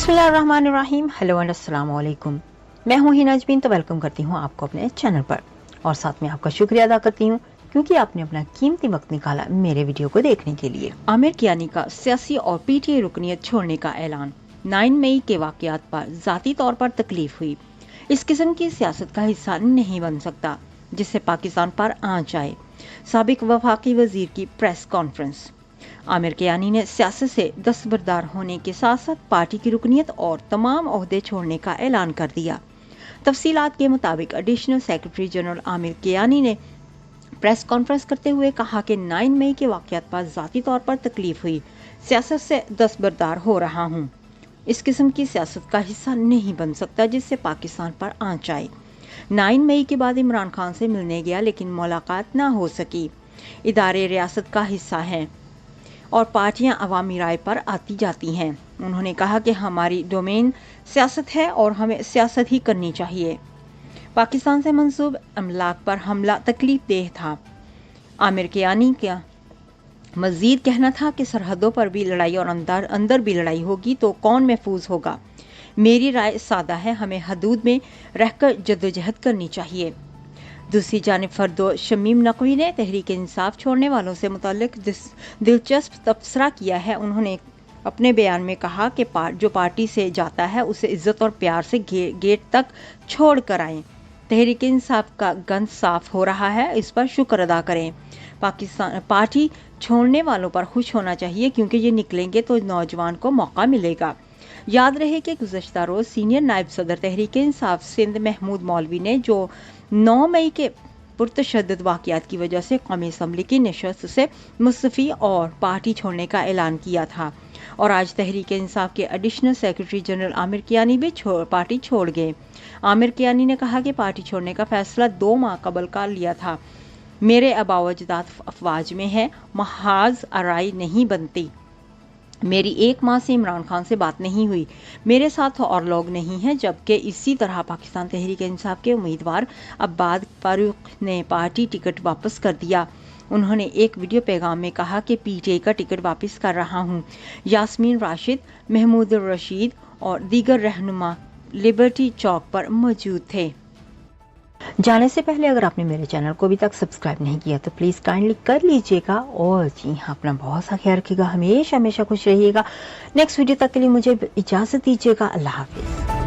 बिस्मिल्लाहिर्रहमानिर्रहीम। Hello and अस्सलाम वालेकुम। मैं हूं हिना अजमीन, तो वेलकम करती हूं आपको अपने चैनल पर और साथ में आपका शुक्रिया अदा करती हूं क्योंकि आपने अपना कीमती वक्त निकाला मेरे वीडियो को देखने के लिए। आमिर कियानी का सियासी और पीटीआई रुकनियत छोड़ने का ऐलान। 9 मई के वाकयात पर जाती तौर पर तकलीफ हुई। इस किस्म की सियासत का हिस्सा नहीं बन सकता जिससे पाकिस्तान पर आंच आए। साबिक वफाकी वजीर की प्रेस कॉन्फ्रेंस। आमिर कियानी ने सियासत से दस्तबरदार होने के साथ साथ पार्टी की रुकनियत और तमाम ओहदे छोड़ने का ऐलान कर दिया। तफसीलात के मुताबिक additional secretary general Aamir Kiyani ने प्रेस कॉन्फ्रेंस करते हुए कहा कि 9 मई के वाकयात पर ज़ाती तौर पर तकलीफ हुई, सियासत से दस्तबरदार हो रहा हूँ। इस किस्म की सियासत का हिस्सा नहीं बन सकता जिससे पाकिस्तान पर आंच आए। 9 मई के बाद इमरान खान से मिलने गया लेकिन मुलाकात ना हो सकी। इदारे रियासत का हिस्सा हैं और पार्टियां अवामी राय पर आती जाती हैं। उन्होंने कहा कि हमारी डोमेन सियासत है और हमें सियासत ही करनी चाहिए। पाकिस्तान से मंसूब अमलाक पर हमला तकलीफ देह था। आमिर कियानी का मजीद कहना था कि सरहदों पर भी लड़ाई और अंदर भी लड़ाई होगी तो कौन महफूज होगा। मेरी राय सादा है, हमें हदूद में रहकर जद्दोजहद करनी चाहिए। दूसरी जानिब फरदो शमीम नकवी ने तहरीक इंसाफ छोड़ने वालों से मुताल्लिक दिलचस्प तबसरा किया है। उन्होंने अपने बयान में कहा कि जो पार्टी से जाता है उसे इज्जत और प्यार से गेट तक छोड़ कर आएं। तहरीक इंसाफ का गंद साफ हो रहा है, इस पर शुक्र अदा करें। पाकिस्तान पार्टी छोड़ने वालों पर खुश होना चाहिए क्योंकि ये निकलेंगे तो नौजवान को मौका मिलेगा। याद रहे कि गुज़श्ता रोज़ सीनियर नायब सदर तहरीक इंसाफ सिंध महमूद मौलवी ने जो 9 मई के पुरतशद्दुद वाक़यात की वजह से कौमी असम्बली की नशस्त से मुस्तफ़ी और पार्टी छोड़ने का ऐलान किया था और आज तहरीक इंसाफ के additional secretary general Aamir Kiyani भी पार्टी छोड़ गए। आमिर कियानी ने कहा कि पार्टी छोड़ने का फैसला 2 माह कबल का लिया था। मेरे आबा व अजदाद अफवाज में है, महाज आराई नहीं बनती। मेरी 1 माह से इमरान खान से बात नहीं हुई। मेरे साथ और लोग नहीं हैं। जबकि इसी तरह पाकिस्तान तहरीक इंसाफ के उम्मीदवार अब्बाद फारूक ने पार्टी टिकट वापस कर दिया। उन्होंने एक वीडियो पैगाम में कहा कि पीटीआई का टिकट वापस कर रहा हूं। यास्मीन राशिद, महमूद रशीद और दीगर रहनुमा लिबर्टी चौक पर मौजूद थे। जाने से पहले अगर आपने मेरे चैनल को अभी तक सब्सक्राइब नहीं किया तो प्लीज़ काइंडली कर लीजिएगा और जी हाँ, अपना बहुत सा ख्याल रखिएगा। हमेशा हमेशा खुश रहिएगा। नेक्स्ट वीडियो तक के लिए मुझे इजाज़त दीजिएगा। अल्लाह हाफिज़।